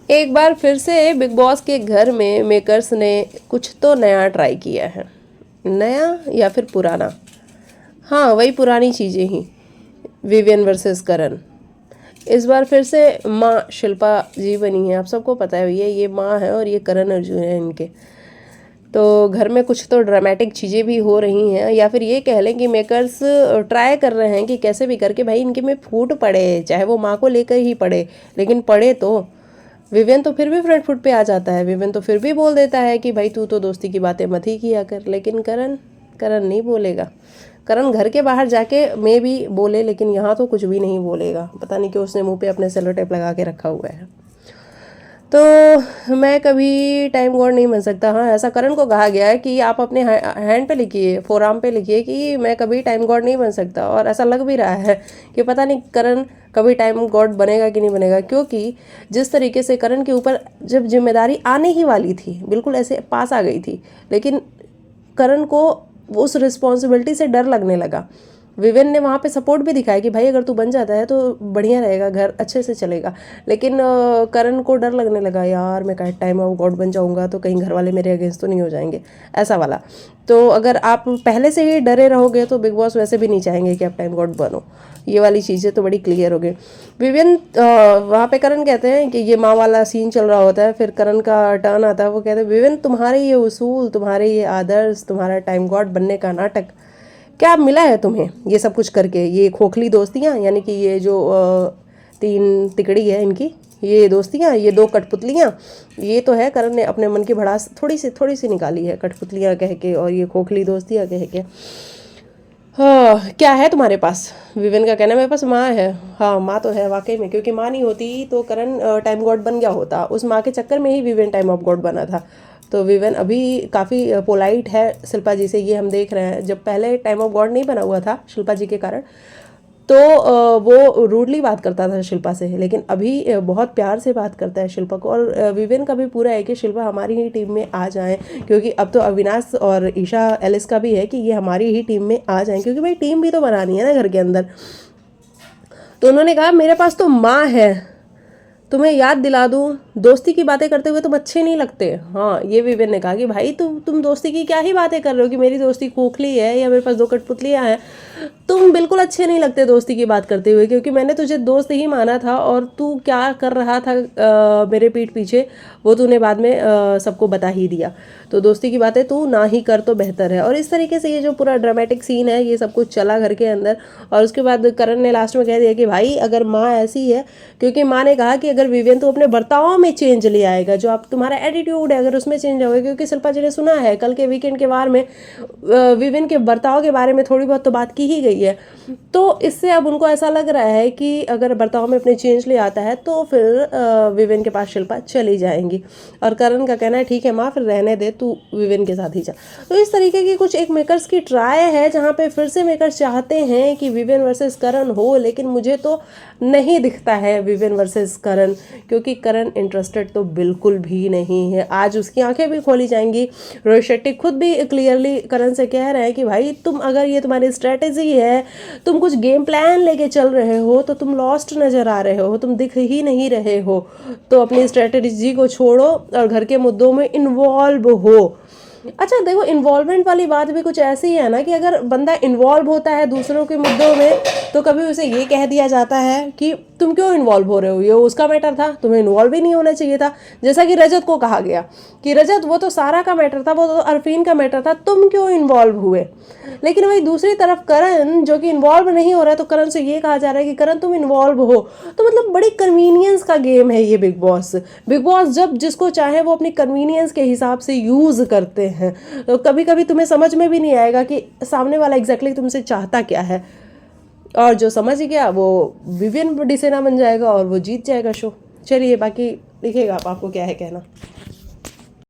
एक बार फिर से बिग बॉस के घर में मेकर्स ने कुछ तो नया ट्राई किया है। नया या फिर पुराना? हाँ, वही पुरानी चीज़ें ही। विवियन वर्सेस करण। इस बार फिर से माँ शिल्पा जी बनी है। आप सबको पता है भैया, ये माँ है और ये करण अर्जुन है इनके। तो घर में कुछ तो ड्रामेटिक चीज़ें भी हो रही हैं, या फिर ये कह लें कि मेकर्स ट्राई कर रहे हैं कि कैसे भी करके भाई इनके में फूट पड़े, चाहे वो माँ को लेकर ही पड़े, लेकिन पड़े तो। विवियन तो फिर भी फ्रंट फुट पे आ जाता है, विवियन तो फिर भी बोल देता है कि भाई तू तो दोस्ती की बातें मत ही किया कर, लेकिन करण करण नहीं बोलेगा। करण घर के बाहर जाके मे भी बोले, लेकिन यहाँ तो कुछ भी नहीं बोलेगा। पता नहीं क्यों उसने मुंह पे अपने सेलो टेप लगा के रखा हुआ है। तो मैं कभी टाइम गॉड नहीं बन सकता। हाँ, ऐसा करण को कहा गया है कि आप अपने हैंड पे लिखिए, फोरआर्म पे लिखिए कि मैं कभी टाइम गॉड नहीं बन सकता, और ऐसा लग भी रहा है कि पता नहीं करण कभी टाइम गॉड बनेगा कि नहीं बनेगा। क्योंकि जिस तरीके से करण के ऊपर जब जिम्मेदारी आने ही वाली थी, बिल्कुल ऐसे पास आ गई थी, लेकिन करण को उस रिस्पॉन्सिबिलिटी से डर लगने लगा। विवेन ने वहाँ पे सपोर्ट भी दिखाया कि भाई अगर तू बन जाता है तो बढ़िया रहेगा, घर अच्छे से चलेगा। लेकिन करण को डर लगने लगा, यार मैं कहीं टाइम ऑफ गॉड बन जाऊँगा तो कहीं घर वाले मेरे अगेंस्ट तो नहीं हो जाएंगे, ऐसा वाला। तो अगर आप पहले से ही डरे रहोगे तो बिग बॉस वैसे भी नहीं चाहेंगे कि आप टाइम गॉड बनो। ये वाली चीज़ें तो बड़ी क्लियर हो गई। विवियन वहाँ पे करण कहते हैं कि ये माँ वाला सीन चल रहा होता है, फिर करण का टर्न आता है। वो कहते हैं विवियन तुम्हारे ये उसूल, तुम्हारे ये आदर्श, तुम्हारा टाइम गॉड बनने का नाटक, क्या मिला है तुम्हें ये सब कुछ करके? ये खोखली दोस्तियाँ, यानी कि ये जो तीन तिकड़ी है इनकी ये दोस्तियाँ, ये दो कठपुतलियाँ, ये तो है करण ने अपने मन की भड़ास थोड़ी सी निकाली है कठपुतलियाँ कह के और ये खोखली दोस्तियाँ कह के। हाँ, क्या है तुम्हारे पास? विवेन का कहना है मेरे पास माँ है। हाँ, माँ तो है वाकई में, क्योंकि माँ नहीं होती तो करण टाइम गॉड बन गया होता। उस माँ के चक्कर में ही विवेन टाइम ऑफ गॉड बना था। तो विवेन अभी काफ़ी पोलाइट है शिल्पा जी से, ये हम देख रहे हैं। जब पहले टाइम ऑफ गॉड नहीं बना हुआ था शिल्पा जी के कारण, तो वो रूडली बात करता था शिल्पा से, लेकिन अभी बहुत प्यार से बात करता है शिल्पा को। और विवेन का भी पूरा है कि शिल्पा हमारी ही टीम में आ जाएं, क्योंकि अब तो अविनाश और ईशा एलिस का भी है कि ये हमारी ही टीम में आ जाएं, क्योंकि भाई टीम भी तो बनानी है ना घर के अंदर। तो उन्होंने कहा मेरे पास तो माँ है, तुम्हें याद दिला दूं, दोस्ती की बातें करते हुए तुम अच्छे नहीं लगते। हाँ, ये विवेन ने कहा कि भाई तुम दोस्ती की क्या ही बातें कर रहे हो कि मेरी दोस्ती खोखली है या मेरे पास दो कठपुतलियाँ हैं। तुम बिल्कुल अच्छे नहीं लगते दोस्ती की बात करते हुए, क्योंकि मैंने तुझे दोस्त ही माना था, और तू क्या कर रहा था मेरे पीठ पीछे वो तूने बाद में सबको बता ही दिया। तो दोस्ती की बातें तू ना ही कर तो बेहतर है। और इस तरीके से ये जो पूरा ड्रामेटिक सीन है ये सब कुछ चला घर के अंदर। और उसके बाद करण ने लास्ट में कह दिया कि भाई अगर माँ ऐसी है, क्योंकि माँ ने कहा कि अगर विवेन तो अपने बर्ताव में चेंज ले आएगा, जो आप तुम्हारा एटीट्यूड है अगर उसमें चेंज होगा, क्योंकि शिल्पा जी ने सुना है कल के वीकेंड के वार में विवेन के बर्ताव के बारे में थोड़ी बहुत तो बात की ही गई है। तो इससे अब उनको ऐसा लग रहा है कि अगर बर्ताव में अपने चेंज ले आता है तो फिर विवेन के पास शिल्पा चली जाएंगी। और करण का कहना है ठीक है माँ, फिर रहने दे, तू विवेन के साथ ही जा। तो इस तरीके की कुछ एक मेकर्स की ट्राई है, जहाँ पे फिर से मेकर्स चाहते हैं कि विवेन वर्सेस करण हो, लेकिन मुझे तो नहीं दिखता है विवेन वर्सेस करण, क्योंकि करण इंटरेस्टेड तो बिल्कुल भी नहीं है। आज उसकी आंखें भी खोली जाएंगी। रोहित शेट्टी खुद भी क्लियरली करण से कह रहे हैं कि भाई तुम अगर ये तुम्हारी स्ट्रेटेजी है, तुम कुछ गेम प्लान लेके चल रहे हो, तो तुम लॉस्ट नज़र आ रहे हो, तुम दिख ही नहीं रहे हो। तो अपनी स्ट्रेटेजी को छोड़ो और घर के मुद्दों में इन्वॉल्व हो। अच्छा देखो, इन्वॉल्वमेंट वाली बात भी कुछ ऐसी है ना कि अगर बंदा इन्वॉल्व होता है दूसरों के मुद्दों में, तो कभी उसे ये कह दिया जाता है कि तुम क्यों इन्वॉल्व हो रहे हो, ये उसका मैटर था, तुम्हें इन्वॉल्व ही नहीं होना चाहिए था। जैसा कि रजत को कहा गया कि रजत वो तो सारा का मैटर था, वो तो अरफीन का मैटर था, तुम क्यों इन्वॉल्व हुए। लेकिन वही दूसरी तरफ करण जो कि इन्वॉल्व नहीं हो रहा है, तो करण से ये कहा जा रहा है कि करण तुम इन्वॉल्व हो। तो मतलब बड़ी कन्वीनियंस का गेम है ये बिग बॉस। बिग बॉस जब जिसको चाहे वो अपनी कन्वीनियंस के हिसाब से यूज़ करते हैं। तो कभी कभी तुम्हें समझ में भी नहीं आएगा कि सामने वाला एग्जैक्टली तुमसे चाहता क्या है, और जो समझ गया वो विवियन डिसेना बन जाएगा और वो जीत जाएगा शो। चलिए बाकी लिखिएगा आपको क्या है कहना।